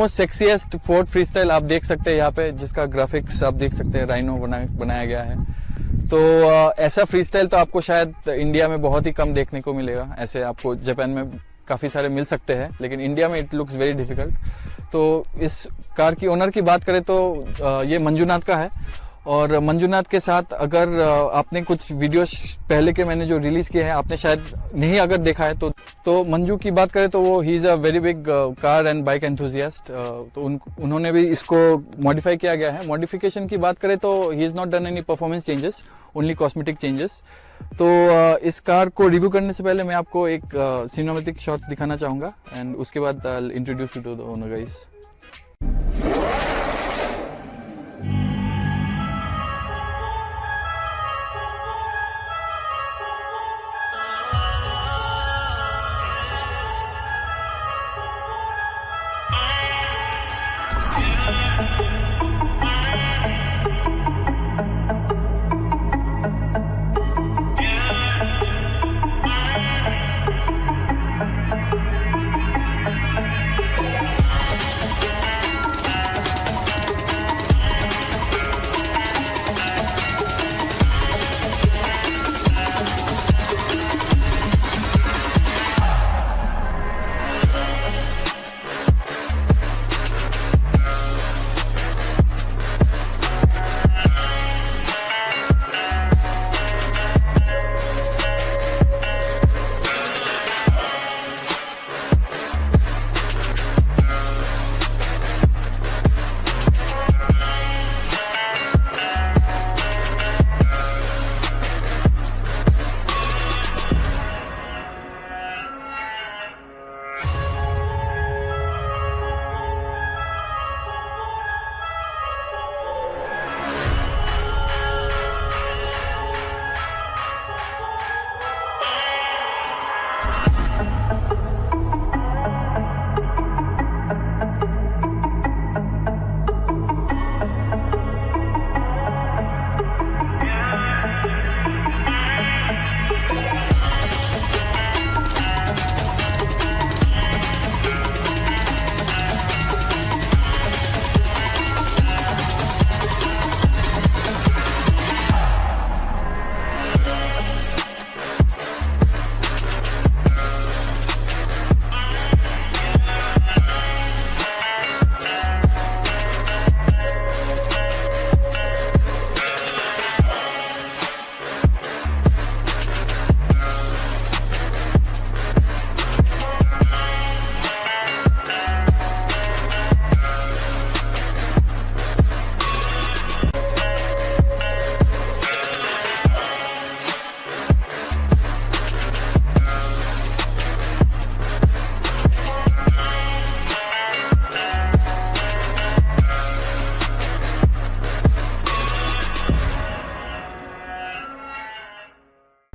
Most sexiest Ford freestyle आप देख सकते हैं यहाँ पे, जिसका ग्राफिक्स आप देख सकते हैं, राइनो बनाया गया है। तो ऐसा फ्रीस्टाइल तो आपको शायद इंडिया में बहुत ही कम देखने को मिलेगा। ऐसे आपको जापान में काफ़ी सारे मिल सकते हैं, लेकिन इंडिया में इट लुक्स वेरी डिफिकल्ट। तो इस कार की ओनर की बात करें तो ये मंजूनाथ का है। और मंजूनाथ के साथ अगर आपने कुछ वीडियोस पहले के मैंने जो रिलीज किए हैं आपने शायद नहीं अगर देखा है तो मंजू की बात करें तो वो he is a very big car and bike enthusiast. तो उन्होंने भी इसको मॉडिफाई किया गया है। मॉडिफिकेशन की बात करें तो he is not done any performance changes, only cosmetic changes. तो इस कार को रिव्यू करने से पहले मैं आपको एक सिनेमैटिक शॉट दिखाना चाहूँगा एंड उसके बाद I will introduce you to the owner guys.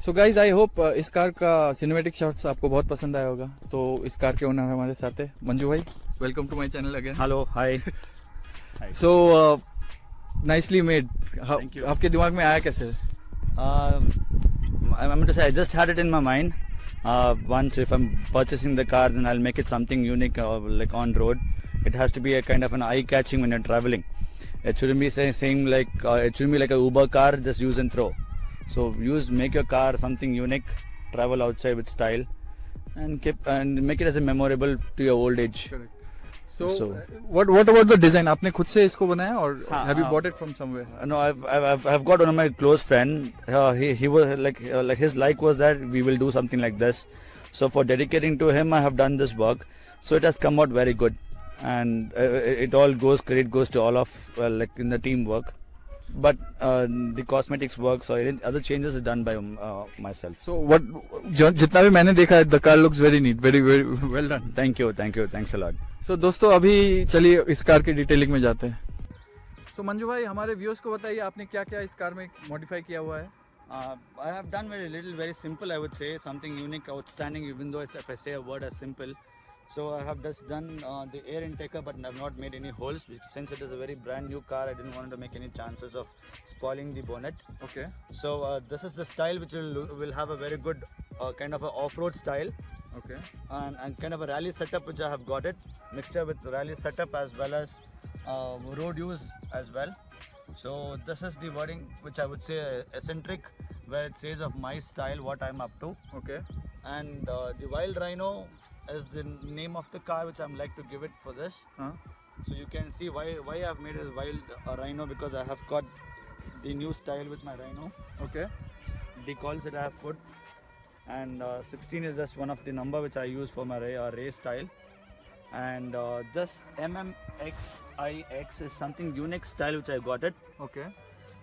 So guys I hope इस कार का सिनेमैटिक शॉट्स आपको बहुत पसंद आया होगा। तो इस कार के ओनर हमारे साथ है मंजू भाई। Welcome to my channel again. Hello, hi. So nicely made. आपके दिमाग में आया कैसे? I meant to say, I just had it in my mind. Once if I'm purchasing the car, then I'll make it something unique, like on road. It has to be a kind of an eye-catching when you're traveling. It shouldn't be saying like it shouldn't be like a Uber car, just use and throw. So make your car something unique, travel outside with style, and make it as a memorable to your old age. Correct. So what about the design? आपने खुद से इसको बनाया or have you bought it from somewhere? No, I've got one of my close friend. He was like his like was that we will do something like this. So for dedicating to him, I have done this work. So it has come out very good, and credit goes to all of like in the teamwork. But the cosmetics works or other changes are done by myself. So जितना भी मैंने देखा है, the car looks very neat, very well done. Thank you, thanks a lot. So दोस्तों अभी चलिए इस car की डिटेलिंग में जाते हैं। So मंजू भाई हमारे व्यूअर्स को बताइए आपने क्या क्या इस कार में मॉडिफाई किया हुआ है? I have done very little, very simple. I would say something unique, outstanding. Even though if I say a word as simple. So I have just done the air intaker, but I have not made any holes. Since it is a very brand new car, I didn't want to make any chances of spoiling the bonnet. Okay. So this is the style which will have a very good kind of a off-road style. Okay. and kind of a rally setup which I have got it, mixture with rally setup as well as road use as well. So this is the wording which I would say eccentric, where it says of my style what I'm up to. Okay. And the Wild Rhino is the name of the car which I'm like to give it for this. Huh? So you can see why I've made it Wild Rhino, because I have got the new style with my Rhino. Okay. Decals that I have put, and 16 is just one of the number which I use for my race style. And this MMXIX is something unique style which I got it. Okay.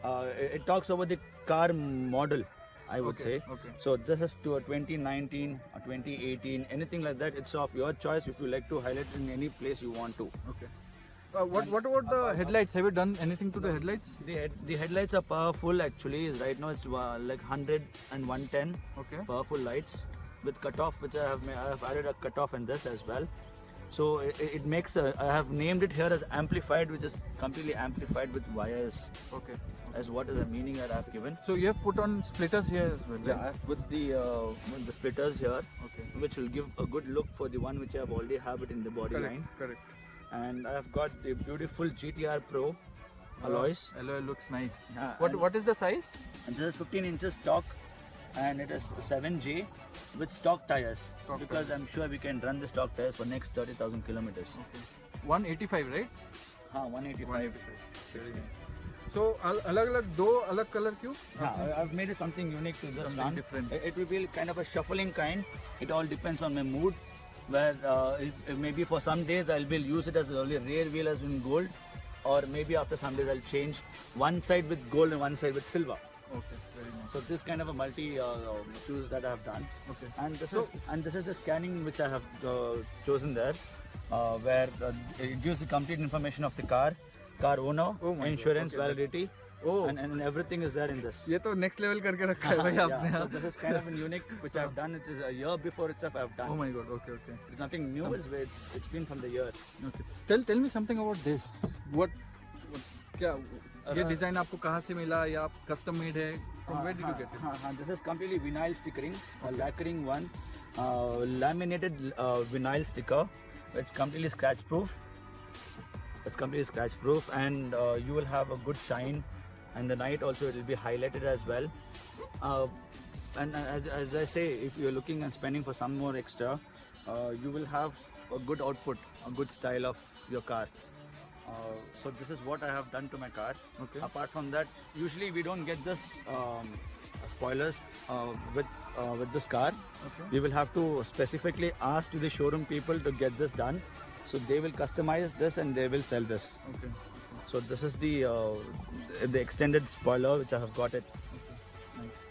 It talks about the car model, I would Okay, say. okay. So this is to a 2019 or 2018, anything like that. It's of your choice if you like to highlight it in any place you want to. Okay. What about the headlights? Have you done anything to the headlights? The headlights are powerful actually. Right now it's like 100 and 110 Okay. powerful lights with cutoff, which I have added a cutoff in this as well. So it makes I have named it here as amplified, which is completely amplified with wires, Okay. as what is the meaning that I have given. So you have put on splitters here as well. Yeah, I have put the splitters here, Okay. which will give a good look for the one which I have already have it in the body line. Correct. And I have got the beautiful GTR Pro alloys. Alloy looks nice. Yeah, What is the size? And this is 15 inches stock, and it is 7J with stock tires, Stock because I'm sure we can run the stock tires for next 30,000 kilometers. Okay. 185, right? 185. Very nice. So अलग-अलग दो अलग color क्यों? Yeah, I've made it something unique to this Something run. different. It will be kind of a shuffling kind. It all depends on my mood. Where maybe for some days I will use it as only rear wheel as in gold, or maybe after some days I'll change one side with gold and one side with silver. Okay. Very nice. So this kind of a multi choose that I have done. Okay. And this is the scanning which I have chosen there, where it gives the complete information of the car owner, Oh my God, insurance, okay, validity, Oh. and everything is there in this. ये तो next level करके रखा है भाई आपने. Yeah, so this is kind of a unique which I've done, which is a year before itself I've done. Oh my God. Okay. It's nothing new, it's been from the year. Okay. Tell me something about this. What क्या ये design आपको कहाँ से मिला या आप custom made है? From where did you get it? This is completely vinyl stickering, a lacquering one, laminated vinyl sticker. It's completely scratch proof. And you will have a good shine, and the night also it will be highlighted as well. And as I say, if you're looking and spending for some more extra, you will have a good output, a good style of your car. So this is what I have done to my car. Okay. Apart from that, usually we don't get this spoilers with this car. Okay. We will have to specifically ask to the showroom people to get this done. So they will customize this and they will sell this. Okay. So this is the extended spoiler which I have got it. Nice.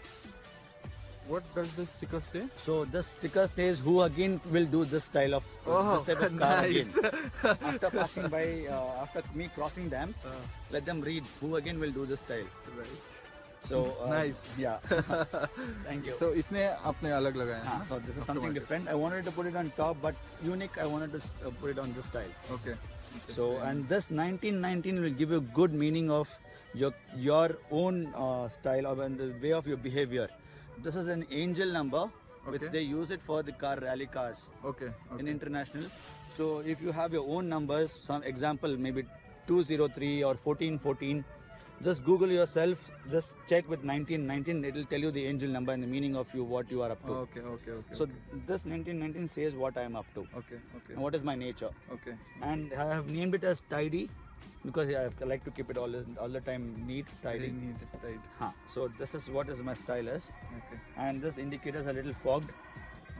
What does this sticker say? So this sticker says who again will do this style of this type of car nice. again. After passing by, after me crossing them, let them read who again will do this style. Right. So Nice. Yeah. Thank you. So इसने अपने अलग लगाया है. So this is something different. I wanted to put it on top, but unique. I wanted to put it on this style. Okay. So and this 1919 will give you good meaning of your own style or the way of your behavior. This is an angel number, which Okay. they use it for the car rally cars Okay. in international. So if you have your own numbers, some example maybe 203 or 1414, just Google yourself, just check with 1919, it will tell you the angel number and the meaning of what you are up to. Okay. So this 1919 says what I am up to Okay. and what is my nature. Okay. And I have named it as tidy because I like to keep it all the time neat, Very tidy. neat. Right. So this is what is my style is. Okay. And this indicators are little fogged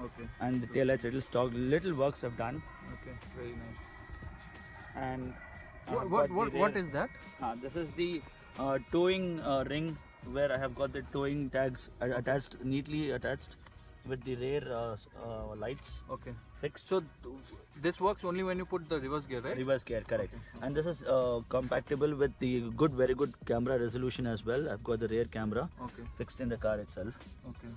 Okay. and the taillights little stocked. Little works I've done. Okay. Very nice. And What is that? this is the towing ring where I have got the towing tags neatly attached with the rear lights Okay. fixed. So this works only when you put the reverse gear, right? Reverse gear, correct. Okay. And this is compatible with the very good camera resolution as well. I've got the rear camera Okay. fixed in the car itself. Okay.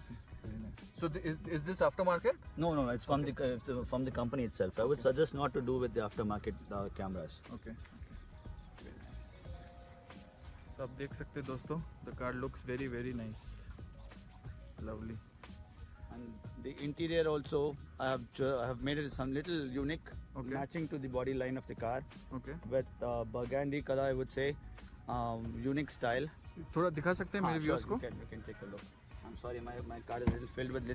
Very nice. So is this aftermarket? No, it's from the company itself. I would suggest not to do with the aftermarket cameras. Okay. Very nice. तो आप देख सकते हैं दोस्तों, the car looks very nice. Lovely. And the interior also, I have made it some little unique, Okay. matching to the body line of the car Okay. with burgundy color, I would say, unique style. थोड़ा दिखा सकते हैं मेरे Sure, viewers को? you can take a look. I'm sorry, my car is little filled with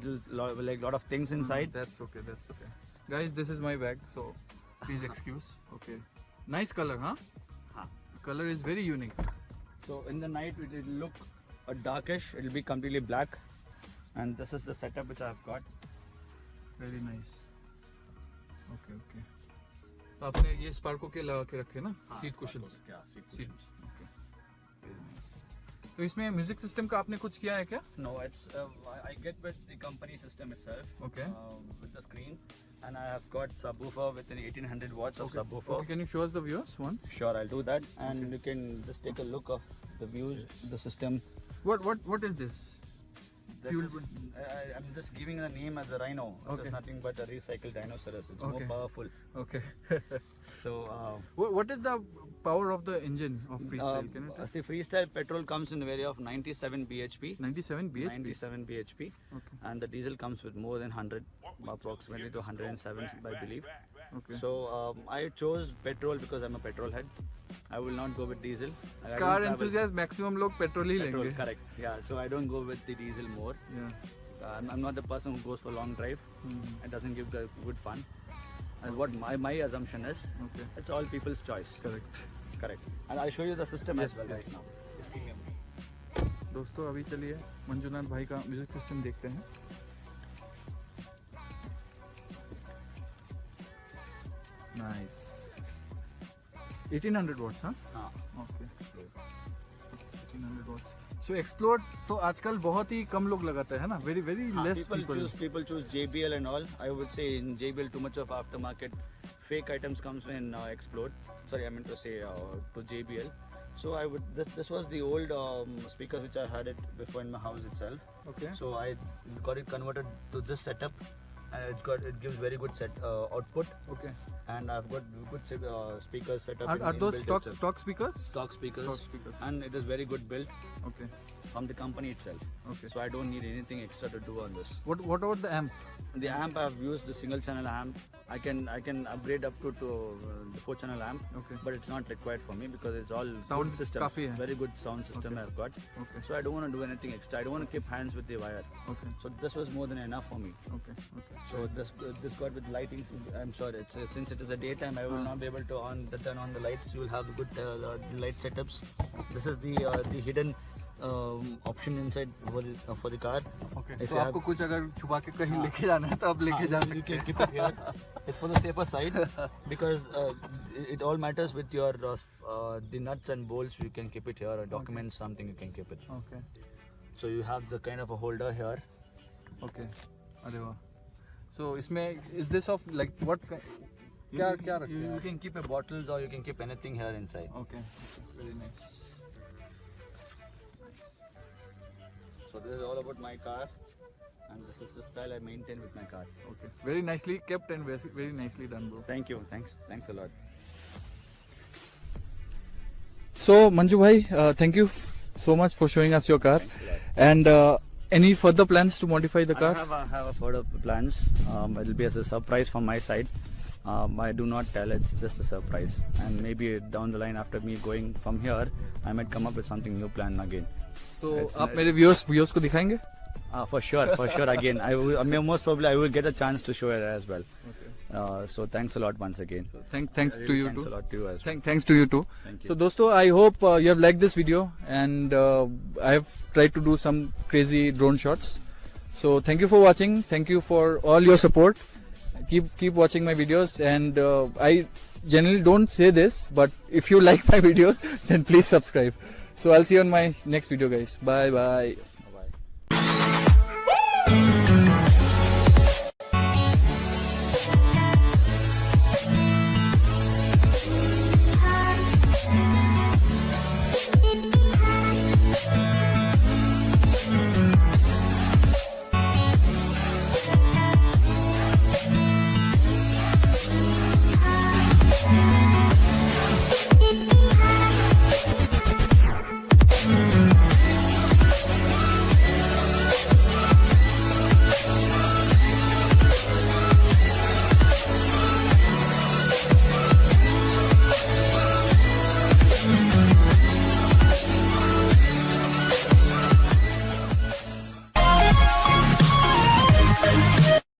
like lot of things inside. That's okay. That's okay. Guys, this is my bag, so please excuse. Okay. Nice color, huh? Huh. Color is very unique. So in the night it will look darkish. It will be completely black, and this is the setup which I have got. Very nice. Okay, okay. तो आपने ये Sparco के लगा के रखे ना? Seat cushion. Yeah, seat seat. cushions. Okay. Very nice. तो इसमें म्यूजिक सिस्टम का आपने कुछ किया है क्या? No, it's I get with the company system itself. Okay. With the screen, and I have got subwoofer with an 1800 watts of subwoofer. Okay, can you show us the viewers once? Sure, I'll do that, and you can just take a look of the views, the system. What is this? This Fuel is, I'm just giving the name as a Rhino. It's Okay. just nothing but a recycled Dinosaurus. It's Okay. more powerful. Okay. So, What is the power of the engine of Freestyle? Can you tell? see, Freestyle petrol comes in the area of 97 bhp. 97 bhp. 97 bhp. Okay. And the diesel comes with more than 100, approximately to 107, I believe. Okay. So I chose petrol because I'm a petrol head. I will not go with diesel. I don't car travel- enthusiast maximum लोग petrol ही petrol, लेंगे. correct. Yeah, so I don't go with the diesel more. Yeah. I'm not the person who goes for long drive. It doesn't give the good fun. And what my assumption is, Okay. it's all people's choice. Correct. Correct. And I'll show you the system Yes, as well yes. right now. Just give me a minute. दोस्तों अभी चलिए मंजुनाथ भाई का music system देखते हैं. Nice. 1800 watts, huh? Okay. 1800 watts. So Explode तो आजकल बहुत ही कम लोग लगाते हैं ना? Very less People choose JBL and all. I would say in JBL too much of aftermarket fake items comes in Explode. Sorry, I meant to say to JBL. So I would this was the old speakers which I had it before in my house itself. Okay. So I got it converted to this setup, and it gives very good output. Okay. And I've got good speakers set up. Are those inbuilt stock speakers? stock speakers? Stock speakers. And it is very good built Okay. from the company itself. Okay. So I don't need anything extra to do on this. What about the amp? The amp I've used the single channel amp. I can upgrade up to the 4-channel amp, Okay. but it's not required for me because it's all Sound good system. काफी है. Very good sound system Okay. I've got. Okay. So I don't want to do anything extra. I don't want to keep hands with the wire. Okay. So this was more than enough for me. Okay. Okay. So this got with lighting. I'm sure it's since it is a daytime, I will not be able to turn on the lights. You will have good the light setups. This is the hidden option inside for the car. Okay. If तो you आपको have- कुछ अगर छुपा के कहीं लेके जाना है तो आप लेके जा You सकते can हैं. keep it here. It's for the safer side because it all matters with your the nuts and bolts. You can keep it here. Or documents, something you can keep it. Okay. So you have the kind of a holder here. Okay. अरे वाह. So इसमें is this of like what? क्या रखते You हैं? can keep your bottles or you can keep anything here inside. Okay. Very nice. So this is all about my car, and this is the style I maintain with my car. Okay. Very nicely kept and very nicely done, bro. Thank you. Thanks a lot. So Manju bhai, thank you so much for showing us your car. Thanks a lot. And any further plans to modify the car? I have a further plans. It'll be as a surprise from my side. I do not tell. It's just a surprise. And maybe down the line, after me going from here, I might come up with something new plan again. तो It's आप nice. मेरे viewers को दिखाएंगे? For sure. Again, I mean, most probably I will get a chance to show it as well. Okay. So thanks a lot once again. Thanks to Really you thanks too. a lot to you as well. Thanks to you too. Thank you. So दोस्तों, I hope you have liked this video, and I have tried to do some crazy drone shots. So thank you for watching. Thank you for all your support. Keep watching my videos, and I generally don't say this, but if you like my videos, then please subscribe. So I'll see you on my next video, guys. Bye.